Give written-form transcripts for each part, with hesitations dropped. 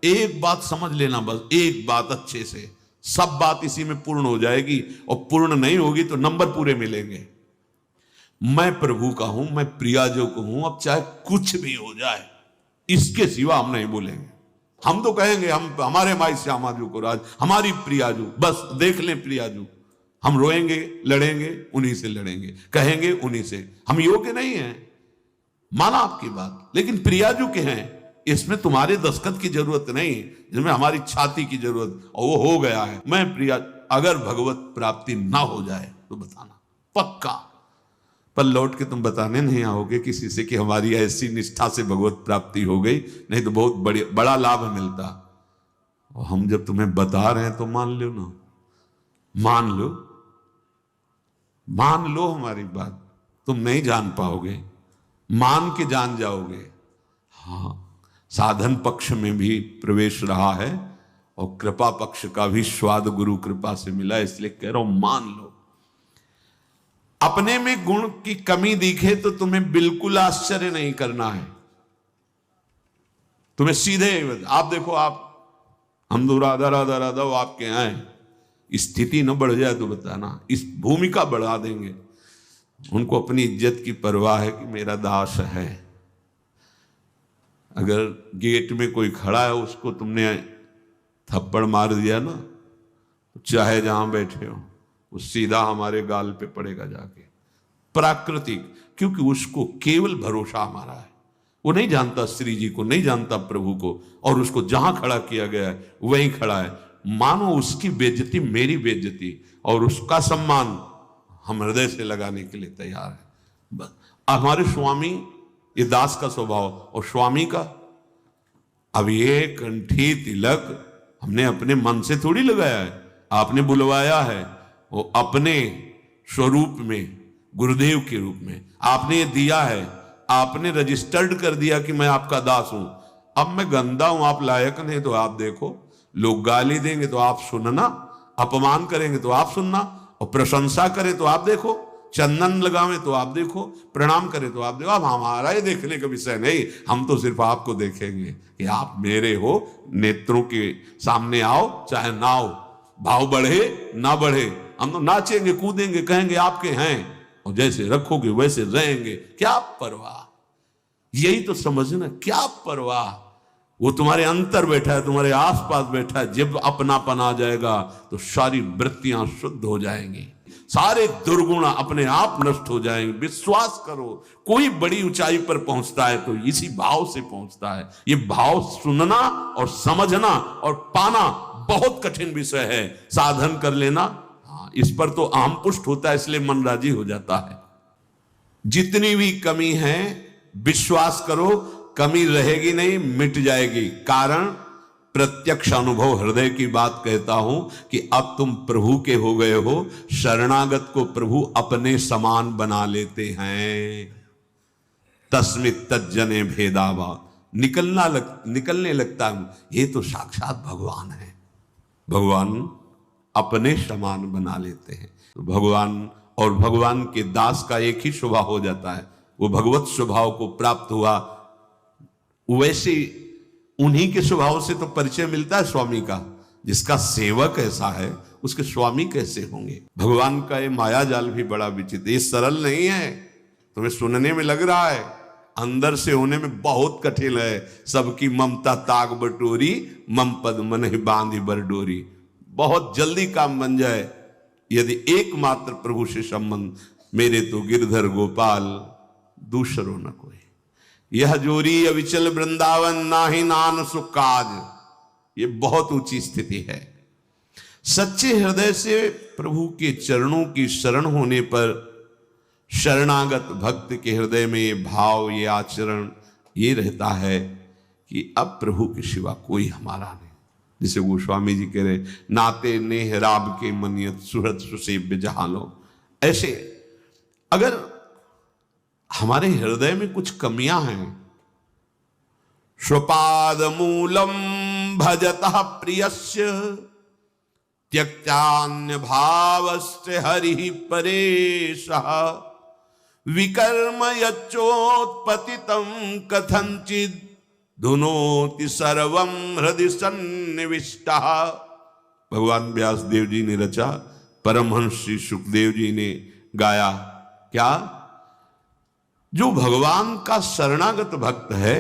एक बात समझ लेना, बस एक बात अच्छे से, सब बात इसी में पूर्ण हो जाएगी। और पूर्ण नहीं होगी तो नंबर पूरे मिलेंगे। मैं प्रभु का हूं, मैं प्रियाजो को हूं, अब चाहे कुछ भी हो जाए, इसके सिवा हम नहीं बोलेंगे। हम तो कहेंगे हम हमारे माई श्यामाजू को राज, हमारी प्रियाजू, बस देख लें प्रियाजू। हम रोएंगे, लड़ेंगे, उन्हीं से लड़ेंगे, कहेंगे उन्हीं से। हम योग्य नहीं हैं, माना आपकी बात, लेकिन प्रियाजू के हैं, इसमें तुम्हारे दस्तखत की जरूरत नहीं, जिसमें हमारी छाती की जरूरत, और वो हो गया है। मैं प्रिया, अगर भगवत प्राप्ति ना हो जाए तो बताना पक्का, पर लौट के तुम बताने नहीं आओगे किसी से कि हमारी ऐसी निष्ठा से भगवत प्राप्ति हो गई, नहीं तो बहुत बड़ा लाभ मिलता। और हम जब तुम्हें बता रहे हैं तो मान लो ना, मान लो, मान लो हमारी बात। तुम नहीं जान पाओगे, मान के जान जाओगे। हाँ, साधन पक्ष में भी प्रवेश रहा है और कृपा पक्ष का भी स्वाद गुरु कृपा से मिला, इसलिए कह रहा हूं मान लो। अपने में गुण की कमी दिखे तो तुम्हें बिल्कुल आश्चर्य नहीं करना है। तुम्हें सीधे आप देखो, आप हम तो राधा राधा राधा आपके आए, स्थिति न बढ़ जाए तो बताना, इस भूमिका बढ़ा देंगे। उनको अपनी इज्जत की परवाह है कि मेरा दास है। अगर गेट में कोई खड़ा है, उसको तुमने थप्पड़ मार दिया ना, तो चाहे जहां बैठे हो वो सीधा हमारे गाल पे पड़ेगा जाके। प्राकृतिक, क्योंकि उसको केवल भरोसा हमारा है। वो नहीं जानता श्री जी को, नहीं जानता प्रभु को, और उसको जहां खड़ा किया गया है वहीं खड़ा है। मानो उसकी बेइज्जती मेरी बेइज्जती, और उसका सम्मान हम हृदय से लगाने के लिए तैयार है। बस हमारे स्वामी, ये दास का स्वभाव, और स्वामी का, अब ये कंठी तिलक हमने अपने मन से थोड़ी लगाया है, आपने बुलवाया है। वो अपने स्वरूप में, गुरुदेव के रूप में आपने ये दिया है, आपने रजिस्टर्ड कर दिया कि मैं आपका दास हूं। अब मैं गंदा हूं, आप लायक नहीं, तो आप देखो, लोग गाली देंगे तो आप सुनना, अपमान करेंगे तो आप सुनना, और प्रशंसा करें तो आप देखो, चंदन लगावे तो आप देखो, प्रणाम करें तो आप देखो। अब हमारा ये देखने का विषय नहीं, हम तो सिर्फ आपको देखेंगे कि आप मेरे हो। नेत्रों के सामने आओ चाहे ना आओ, भाव बढ़े ना बढ़े, हम तो नाचेंगे, कूदेंगे, कहेंगे आपके हैं, और जैसे रखोगे वैसे रहेंगे। क्या परवाह, यही तो समझना, क्या परवाह। वो तुम्हारे अंतर बैठा है, तुम्हारे आसपास बैठा है। जब अपनापन आ जाएगा तो सारी वृत्तियां शुद्ध हो जाएंगी, सारे दुर्गुण अपने आप नष्ट हो जाएंगे। विश्वास करो, कोई बड़ी ऊंचाई पर पहुंचता है तो इसी भाव से पहुंचता है। ये भाव सुनना और समझना और पाना बहुत कठिन विषय है। साधन कर लेना, हाँ, इस पर तो आम पुष्ट होता है, इसलिए मन राजी हो जाता है। जितनी भी कमी है, विश्वास करो, कमी रहेगी नहीं, मिट जाएगी। कारण प्रत्यक्ष अनुभव, हृदय की बात कहता हूं कि अब तुम प्रभु के हो गए हो। शरणागत को प्रभु अपने समान बना लेते हैं। तस्मित तज्जने भेदावा, निकलने लगता हूं, ये तो साक्षात भगवान है। भगवान अपने समान बना लेते हैं। तो भगवान और भगवान के दास का एक ही स्वभाव हो जाता है, वो भगवत स्वभाव को प्राप्त हुआ। वैसे उन्हीं के स्वभाव से तो परिचय मिलता है स्वामी का। जिसका सेवक ऐसा है, उसके स्वामी कैसे होंगे। भगवान का ये माया जाल भी बड़ा विचित्र, ये सरल नहीं है। तुम्हें सुनने में लग रहा है, अंदर से होने में बहुत कठिन है। सबकी ममता ताग बटोरी, मम पद मन ही बांधी बरडोरी। बहुत जल्दी काम बन जाए यदि एकमात्र प्रभु से संबंध। मेरे तो गिरधर गोपाल दूसरो न कोई, यह जोरी अविचल वृंदावन, नाही नान सुख काज। ये बहुत ऊंची स्थिति है। सच्चे हृदय से प्रभु के चरणों की शरण होने पर शरणागत भक्त के हृदय में ये भाव, ये आचरण ये रहता है कि अब प्रभु के सिवा कोई हमारा नहीं। जिसे गोस्वामी जी कह रहे, नाते नेह राब के मनियत सुहृद सुसेव्य जहां लो। ऐसे अगर हमारे हृदय में कुछ कमियां हैं, स्वपाद मूलम भजतः प्रियस्य त्यक्तान्य भावस्य हरि परेशः, विकर्म यच्चोत्पतितं कथंचित् धुनोति सर्वम हृदि सन्निविष्टः। भगवान व्यास देव जी ने रचा, परमहंस श्री सुखदेव जी ने गाया। क्या? जो भगवान का शरणागत भक्त है,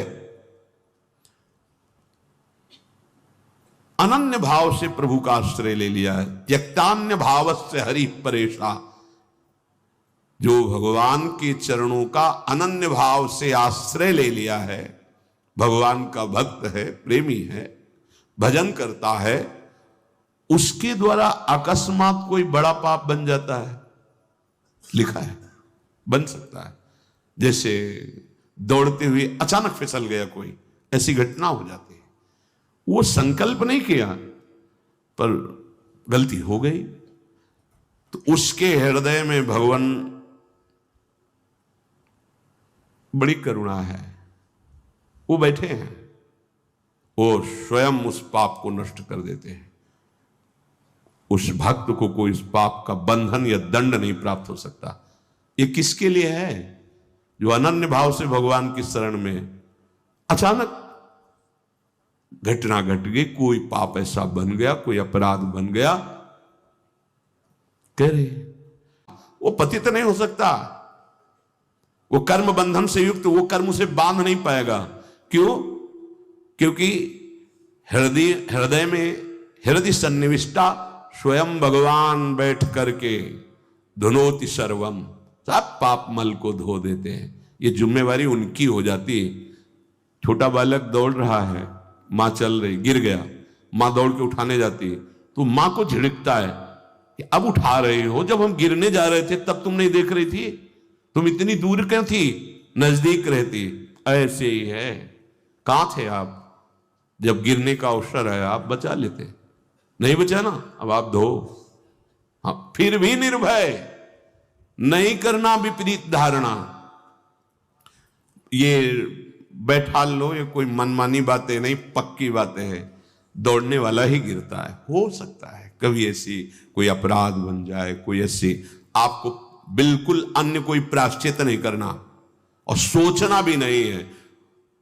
अनन्य भाव से प्रभु का आश्रय ले लिया है, त्यक्तान्य भावस्य हरि परेशा। जो भगवान के चरणों का अनन्य भाव से आश्रय ले लिया है, भगवान का भक्त है, प्रेमी है, भजन करता है, उसके द्वारा अकस्मात कोई बड़ा पाप बन जाता है। लिखा है, बन सकता है। जैसे दौड़ते हुए अचानक फिसल गया कोई, ऐसी घटना हो जाती है। वो संकल्प नहीं किया पर गलती हो गई, तो उसके हृदय में भगवान बड़ी करुणा है। वो बैठे हैं, वो स्वयं उस पाप को नष्ट कर देते हैं। उस भक्त को कोई इस पाप का बंधन या दंड नहीं प्राप्त हो सकता। ये किसके लिए है? जो अनन्य भाव से भगवान की शरण में अचानक घटना घट गई, कोई पाप ऐसा बन गया, कोई अपराध बन गया, कह रहे वो पतित नहीं हो सकता। वो कर्म बंधन से युक्त, वो कर्म उसे बांध नहीं पाएगा। क्यों? क्योंकि हृदय में हृदय सन्निविष्टा स्वयं भगवान बैठ करके धुनोति सर्वम, सब पाप मल को धो देते हैं। ये जिम्मेवारी उनकी हो जाती है। छोटा बालक दौड़ रहा है, मां चल रही, गिर गया, मां दौड़ के उठाने जाती है, तो मां को झिड़कता है कि अब उठा रहे हो, जब हम गिरने जा रहे थे तब तुम नहीं देख रही थी, तुम इतनी दूर क्यों थी, नजदीक रहती। ऐसे ही है, कहां थे आप जब गिरने का अवसर है, आप बचा लेते, नहीं बचा ना, अब आप धो। हाँ, फिर भी निर्भय, नहीं करना विपरीत धारणा। ये बैठा लो, ये कोई मनमानी बातें नहीं, पक्की बातें हैं। दौड़ने वाला ही गिरता है। हो सकता है कभी ऐसी कोई अपराध बन जाए, कोई ऐसी, आपको बिल्कुल अन्य कोई प्रायश्चित नहीं करना और सोचना भी नहीं है।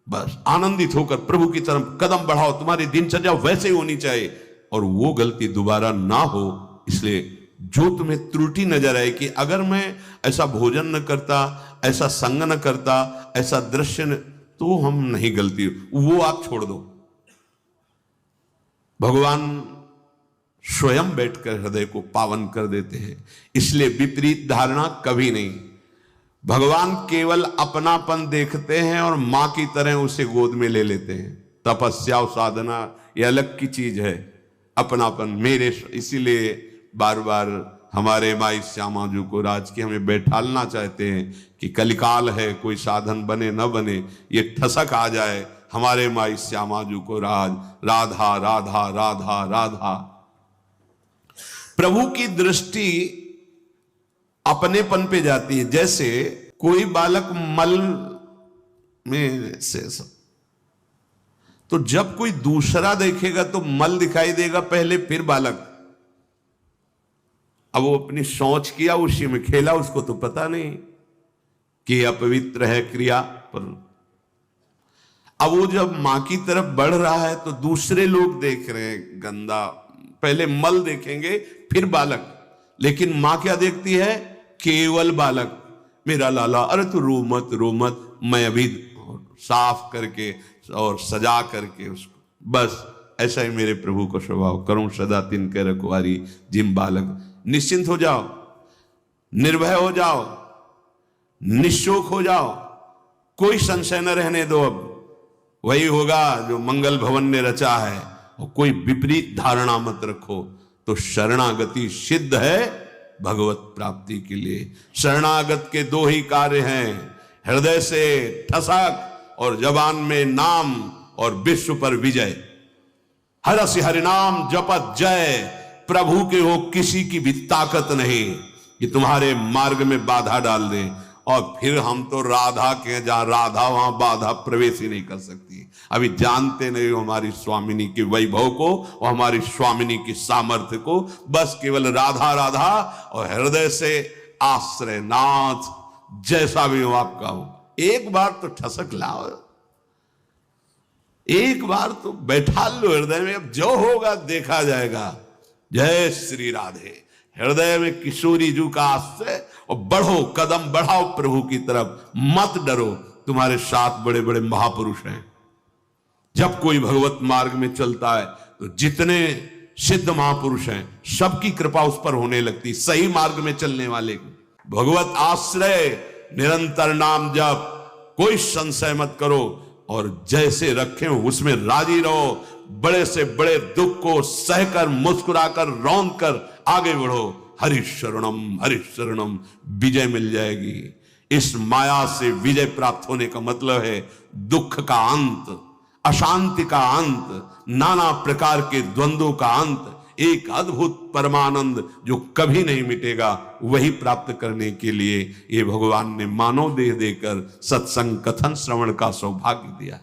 बस आनंदित होकर प्रभु की तरफ कदम बढ़ाओ, तुम्हारी दिनचर्या वैसे ही होनी चाहिए और वो गलती दोबारा ना हो। इसलिए जो तुम्हें त्रुटि नजर आए कि अगर मैं ऐसा भोजन न करता, ऐसा संग न करता, ऐसा दृश्य न, तो हम नहीं गलती, वो आप छोड़ दो। भगवान स्वयं बैठकर हृदय को पावन कर देते हैं। इसलिए विपरीत धारणा कभी नहीं। भगवान केवल अपनापन देखते हैं और मां की तरह उसे गोद में ले लेते हैं। तपस्या और साधना ये अलग की चीज है, अपनापन मेरे। इसीलिए बार बार हमारे माई श्यामा जी को राज की हमें बैठालना चाहते हैं कि कलिकाल है, कोई साधन बने न बने, ये ठसक आ जाए हमारे माई श्यामा जी को राज, राधा राधा राधा राधा। प्रभु की दृष्टि अपनेपन पे जाती है। जैसे कोई बालक मल में से, तो जब कोई दूसरा देखेगा तो मल दिखाई देगा पहले, फिर बालक। अब वो अपनी सोच किया, उसी में खेला, उसको तो पता नहीं कि अपवित्र है क्रिया पर। अब वो जब मां की तरफ बढ़ रहा है तो दूसरे लोग देख रहे हैं गंदा, पहले मल देखेंगे फिर बालक, लेकिन मां क्या देखती है? केवल बालक। मेरा लाला, अरे तू रो मत रो मत, मैं अभी साफ करके और सजा करके उसको, बस ऐसा ही मेरे प्रभु को स्वभाव, करूं सदा तिनके रखवारी जिम बालक। निश्चिंत हो जाओ, निर्भय हो जाओ, निशोक हो जाओ, कोई संशय न रहने दो। अब वही होगा जो मंगल भवन ने रचा है, और कोई विपरीत धारणा मत रखो। तो शरणागति सिद्ध है भगवत प्राप्ति के लिए। शरणागत के दो ही कार्य हैं, हृदय से ठसक और जबान में नाम और विश्व पर विजय। हरसि हरिनाम जपत जय, प्रभु के हो किसी की भी ताकत नहीं कि तुम्हारे मार्ग में बाधा डाल दे। और फिर हम तो राधा के, जहां राधा वहां बाधा प्रवेश ही नहीं कर सकती। अभी जानते नहीं हो हमारी स्वामिनी के वैभव को और हमारी स्वामिनी की सामर्थ्य को। बस केवल राधा राधा और हृदय से आश्रय नाथ, जैसा भी हो आपका हो, एक बार तो ठसक लाओ। एक बार तो बैठा लो हृदय में, अब जो होगा देखा जाएगा। जय श्री राधे। हृदय में किशोरी जू का आश्रय और बढ़ो, कदम बढ़ाओ प्रभु की तरफ, मत डरो, तुम्हारे साथ बड़े बड़े महापुरुष हैं। जब कोई भगवत मार्ग में चलता है तो जितने सिद्ध महापुरुष हैं सबकी कृपा उस पर होने लगती, सही मार्ग में चलने वाले की। भगवत आश्रय, निरंतर नाम जप, कोई संशय मत करो और जैसे रखे हो उसमें राजी रहो। बड़े से बड़े दुख को सहकर, मुस्कुराकर, रौंद कर आगे बढ़ो। हरि शरणम, विजय मिल जाएगी। इस माया से विजय प्राप्त होने का मतलब है दुख का अंत, अशांति का अंत, नाना प्रकार के द्वंद्वों का अंत, एक अद्भुत परमानंद जो कभी नहीं मिटेगा, वही प्राप्त करने के लिए ये भगवान ने मानव देह देकर सत्संग कथन श्रवण का सौभाग्य दिया।